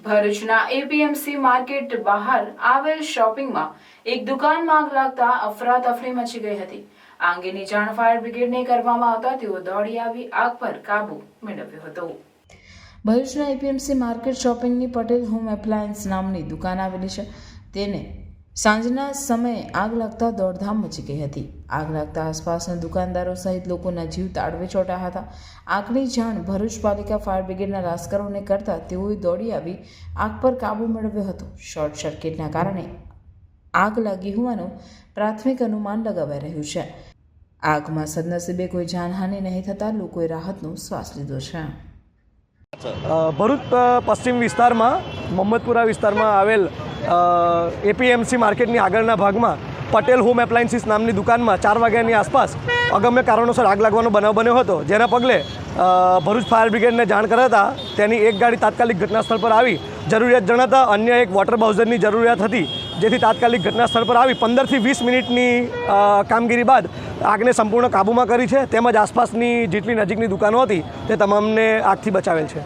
ભરૂચના APMC market બહાર આવેલ શોપિંગમાં એક દુકાનમાં આગ લાગતા અફરાતફરી મચી ગઈ હતી। આ અંગેની જાણ ફાયર બ્રિગેડને કરવામાં આવતા તેઓ દોડી આવી આગ પર કાબુ મેળવ્યો હતો। ભરૂચના એપીએમસી માર્કેટ શોપિંગની પટેલ હોમ એપ્લાયન્સ નામની દુકાન આવેલી છે। તેને સાંજના સમયે આગ લાગતા દોડધામ મચી ગઈ હતી। આગ લાગતા આસપાસના દુકાનદારો સહિત લોકોના જીવ તાળવે ચોંટ્યા હતા। આગની જાણ ભરૂચ પાલિકા ફાયર બ્રિગેડના લાશ્કરોને કરતા તેઓએ દોડી આવી આગ પર કાબુ મેળવ્યો હતો। શોર્ટ સર્કિટના કારણે આગ લાગી હોવાનું પ્રાથમિક અનુમાન લગાવાઈ રહ્યું છે। આગમાં સદનસીબે કોઈ જાનહાનિ નહીં થતાં લોકોએ રાહતનો શ્વાસ લીધો છે। ભરૂચ પશ્ચિમ વિસ્તારમાં મોહમ્મદપુરા વિસ્તારમાં આવેલ એપીએમસી માર્કેટની આગળના ભાગમાં પટેલ હોમ એપ્લાયન્સીસ નામની દુકાનમાં 4 વાગ્યાની આસપાસ અગમ્ય કારણોસર આગ લાગવાનો બનાવ બન્યો હતો, જેના પગલે ભરૂચ ફાયર બ્રિગેડને જાણ કરાતા તેની એક ગાડી તાત્કાલિક ઘટના સ્થળ પર આવી જરૂરિયાત જણાતા અન્ય એક વોટર બાઉઝરની જરૂરિયાત હતી, જેથી તાત્કાલિક ઘટના સ્થળ પર આવી 15 થી 20 મિનિટની કામગીરી બાદ આગને સંપૂર્ણ કાબૂમાં કરી છે, તેમજ આસપાસની જેટલી નજીકની દુકાનો હતી તે તમામને આગથી બચાવેલ છે।